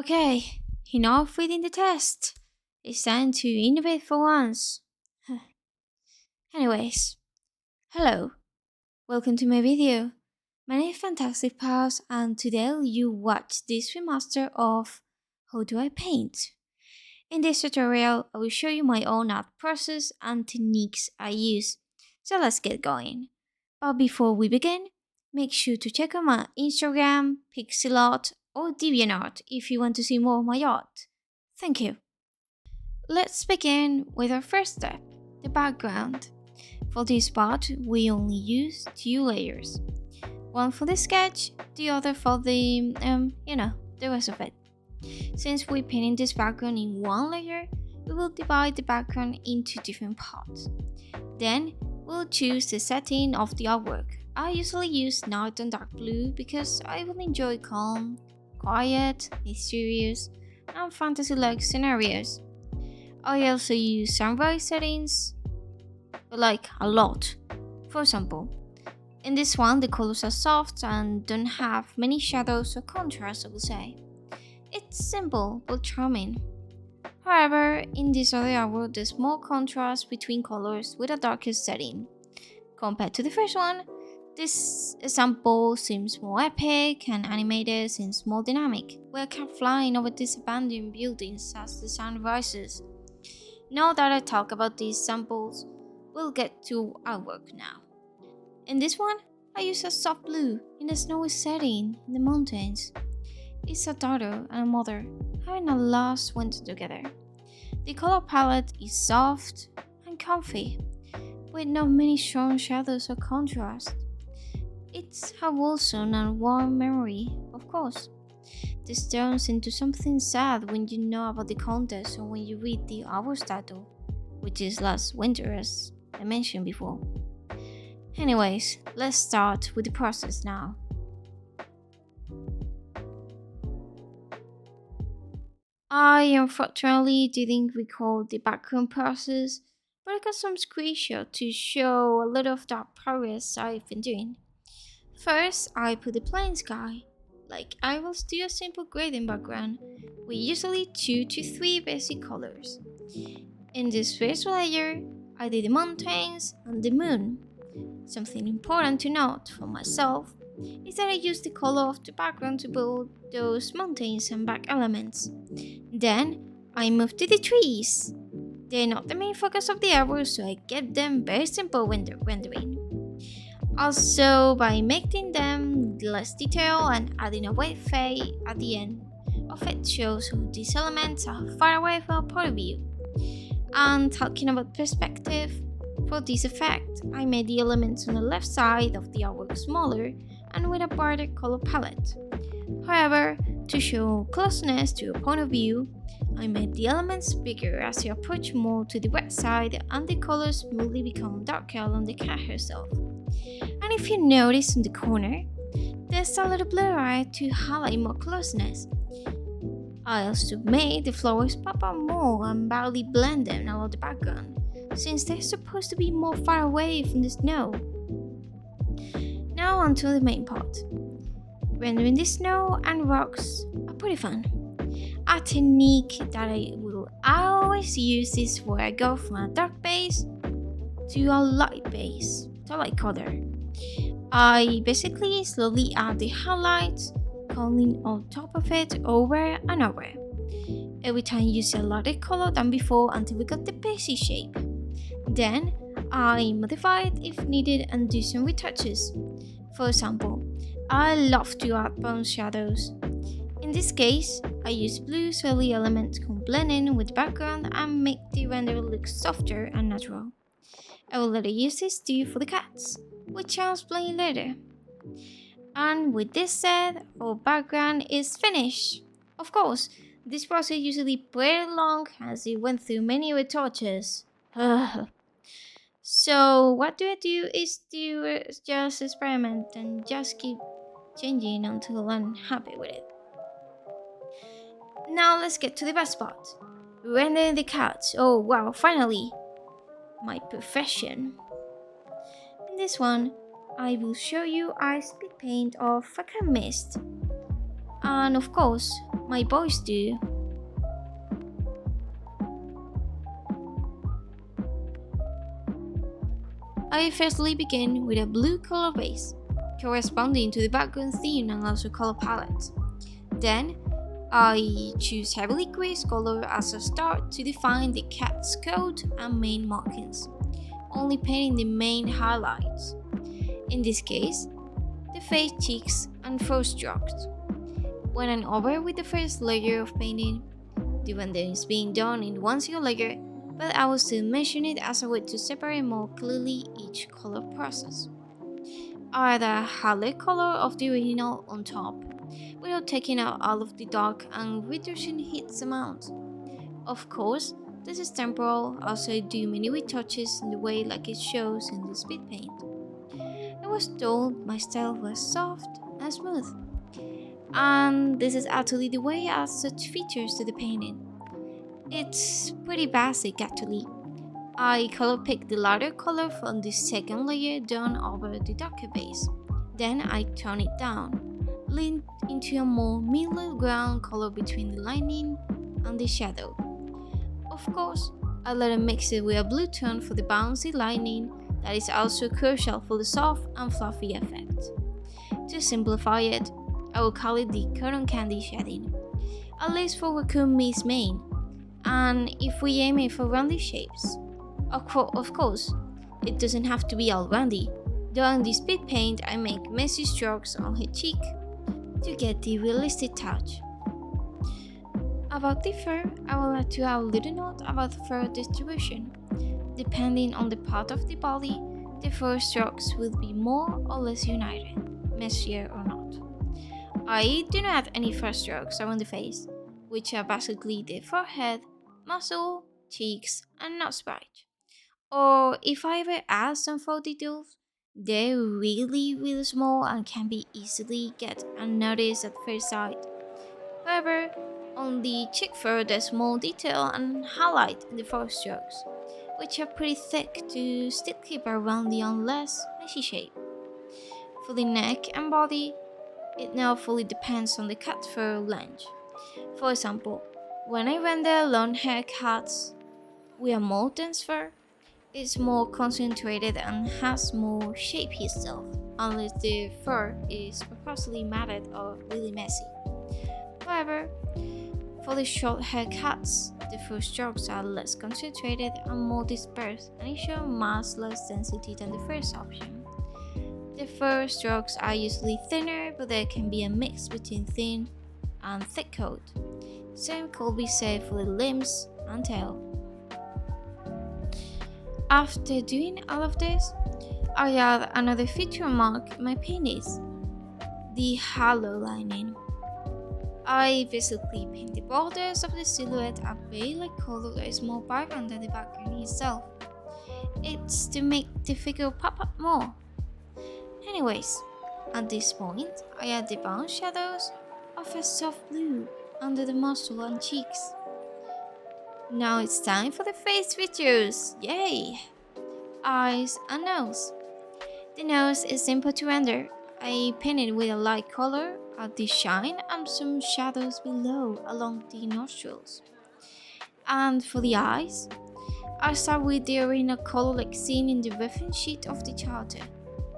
Okay, enough reading the test. It's time to innovate for once. Anyways, hello, welcome to my video. My name is Fantastic Pals and today you watch this remaster of How Do I Paint? In this tutorial, I will show you my own art process and techniques I use. So let's get going. But before we begin, make sure to check out my Instagram, Pixelart or DeviantArt if you want to see more of my art. Thank you. Let's begin with our first step, the background. For this part, we only use two layers. One for the sketch, the other for the rest of it. Since we're painting this background in one layer, we will divide the background into different parts. Then, we'll choose the setting of the artwork. I usually use night and dark blue because I will enjoy calm, quiet, mysterious, and fantasy-like scenarios. I also use sunrise settings, but like a lot. For example, in this one the colors are soft and don't have many shadows or contrast, I would say. It's simple but charming. However, in this other artwork there's more contrast between colors with a darker setting. Compared to the first one, this example seems more epic and animated seems more dynamic. We are kept flying over these abandoned buildings as the sun rises. Now that I talk about these samples, we'll get to our work now. In this one, I use a soft blue in a snowy setting in the mountains. It's a daughter and a mother having a last winter together. The color palette is soft and comfy, with not many strong shadows or contrast. It's a wholesome and warm memory, of course. This turns into something sad when you know about the contest or when you read the hour's title, which is last winter as I mentioned before. Anyways, let's start with the process now. I unfortunately didn't record the background process, but I got some screenshots to show a little of that progress I've been doing. First, I put the plain sky. Like I will do a simple gradient background with usually 2 to 3 basic colors. In this first layer, I did the mountains and the moon. Something important to note for myself is that I used the color of the background to build those mountains and back elements. Then I moved to the trees. They're not the main focus of the artwork, so I kept them very simple when rendering. Also, by making them less detailed and adding a white fade at the end of it shows how these elements are far away from our point of view. And talking about perspective, for this effect, I made the elements on the left side of the artwork smaller and with a brighter color palette. However, to show closeness to your point of view, I made the elements bigger as you approach more to the right side and the colors smoothly become darker along the cat herself. And if you notice in the corner, there's a little blur eye to highlight more closeness. I also made the flowers pop out more and barely blend them along the background, since they're supposed to be more far away from the snow. Now onto the main part. Rendering the snow and rocks are pretty fun. A technique that I will always use is where I go from a dark base to a light base, to a light color. I basically slowly add the highlights, calling on top of it over and over. Every time you see a lighter color than before until we got the basic shape. Then I modify it if needed and do some retouches. For example, I love to add bone shadows. In this case, I use blue so the elements can blend in with the background and make the render look softer and natural. I will later use this too for the cats, which I'll explain later. And with this said, our background is finished. Of course, this process usually pretty long as it went through many retouches. So what I do is to just experiment and just keep changing until I'm happy with it. Now let's get to the best part. Rendering the cats. Oh wow, finally! My profession. In this one, I will show you I speed paint of Fucking Mist. And of course, my boys do. I firstly begin with a blue color base, corresponding to the background theme and also color palette. Then, I choose heavily grease color as a start to define the cat's coat and main markings, only painting the main highlights. In this case, the face, cheeks, and fur strokes. When I'm over with the first layer of painting, the rendering is being done in one single layer, but I will still mention it as a way to separate more clearly each color process. I add a highlight color of the original on top, without taking out all of the dark and reducing its amount. Of course, this is temporal, also I do many retouches in the way like it shows in the speed paint. I was told my style was soft and smooth, and this is actually the way I add such features to the painting. It's pretty basic actually. I color pick the lighter color from the second layer done over the darker base. Then I tone it down, lean into a more middle ground color between the lining and the shadow. Of course, I let it mix it with a blue tone for the bouncy lining that is also crucial for the soft and fluffy effect. To simplify it, I will call it the cotton candy shading, at least for Raccoon Miss Main, and if we aim it for rounded shapes. Of course, it doesn't have to be all roundy, though in the speed paint I make messy strokes on her cheek to get the realistic touch. About the fur, I will add to a little note about fur distribution. Depending on the part of the body, the fur strokes will be more or less united, messier or not. I do not add any fur strokes around the face, which are basically the forehead, muzzle, cheeks, and nose bridge. Or if I ever add some fur details, they're really small and can be easily get unnoticed at first sight. However, on the cheek fur there's small detail and highlight in the fur strokes, which are pretty thick to still keep a roundy and less messy shape. For the neck and body, it now fully depends on the cat fur length. For example, when I render long hair cats with a more dense fur, it's more concentrated and has more shape itself, unless the fur is purposely matted or really messy. However, for the short hair cats, the fur strokes are less concentrated and more dispersed and show much less density than the first option. The fur strokes are usually thinner, but there can be a mix between thin and thick coat. Same could be said for the limbs and tail. After doing all of this, I add another feature mark in my paintings, the halo lining. I basically paint the borders of the silhouette a very light color that is more vibrant than the background itself. It's to make the figure pop up more. Anyways, at this point, I add the bound shadows of a soft blue under the muzzle and cheeks. Now it's time for the face features! Yay! Eyes and nose. The nose is simple to render. I paint it with a light color at the shine and some shadows below along the nostrils. And for the eyes, I start with the original color like seen in the reference sheet of the charter.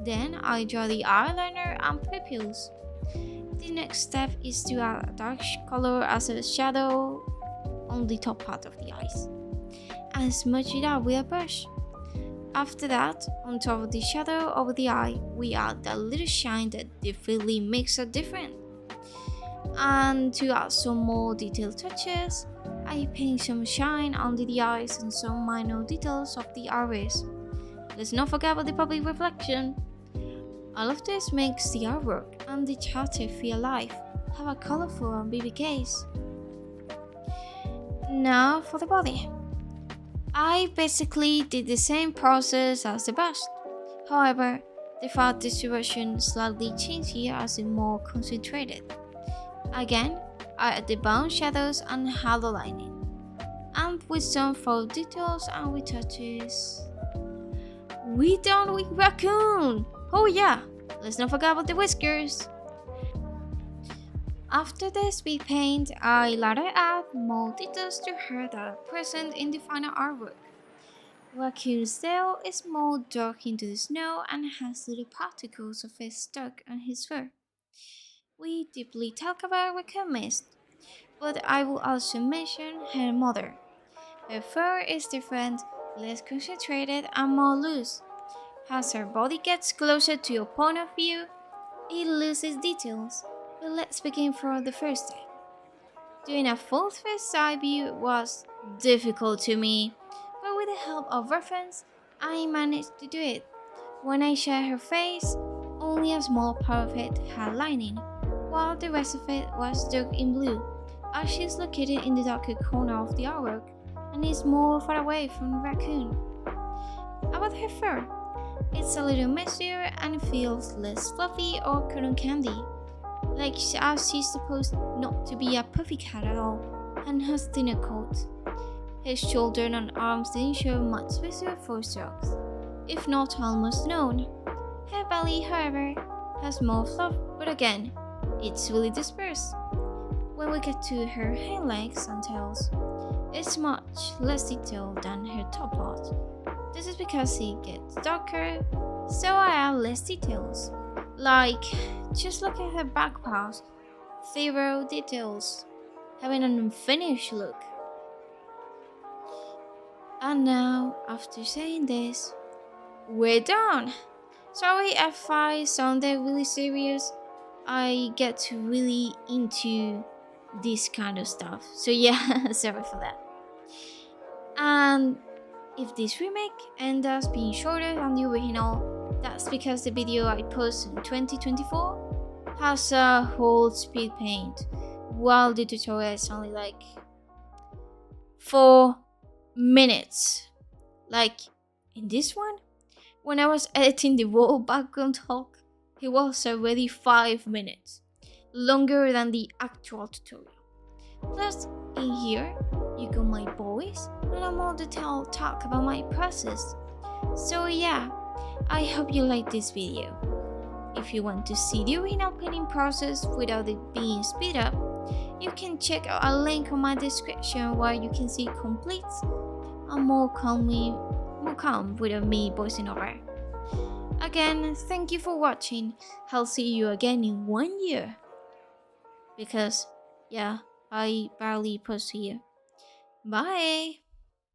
Then I draw the eyeliner and pupils. The next step is to add a dark color as a shadow on the top part of the eyes and smudge it out with a brush. After that, on top of the shadow over the eye, we add that little shine that definitely makes a difference. And to add some more detailed touches, I paint some shine under the eyes and some minor details of the iris. Let's not forget about the public reflection. All of this makes the artwork and the charter feel alive, have a colorful and vivid gaze. Now for the body. I basically did the same process as the bust. However, the fat distribution slightly changed here as it's more concentrated. Again, I add the bound shadows and halo lining, and with some faux details and retouches. We done with raccoon! Oh yeah, let's not forget about the whiskers. After the speed paint, I later add more details to her that are present in the final artwork. Raccoon's tail is more dark into the snow and has little particles of it stuck on his fur. We deeply talk about Raccoon Mist, but I will also mention her mother. Her fur is different, less concentrated, and more loose. As her body gets closer to your point of view, it loses details. But let's begin from the first time. Doing a full first side view was difficult to me, but with the help of reference, I managed to do it. When I showed her face, only a small part of it had lining, while the rest of it was dark in blue, as she is located in the darker corner of the artwork and is more far away from the raccoon. About her fur, it's a little messier and feels less fluffy or cotton candy, like as she's supposed not to be a puffy cat at all, and has thinner coat. His shoulder and arms didn't show much visor for strokes, if not almost none. Her belly, however, has more fluff, but again, it's really dispersed. When we get to her hind legs and tails, it's much less detailed than her top part. This is because it gets darker, so I add less details. Like, just look at her back paws, zero details, having an unfinished look. And now, after saying this, we're done! Sorry if I sounded really serious. I get really into this kind of stuff. So yeah, sorry for that. And if this remake ends up being shorter than the original, that's because the video I posted in 2024 has a whole speed paint, while the tutorial is only like 4 minutes. Like in this one, when I was editing the raw background talk, it was already 5 minutes, longer than the actual tutorial. Plus, in here, you got my voice and a more detailed talk about my process. So yeah, I hope you like this video. If you want to see the original painting process without it being speed up, you can check out a link on my description where you can see complete and more calm without me voicing over. Again, thank you for watching. I'll see you again in 1 year. Because, yeah, I barely post here. Bye!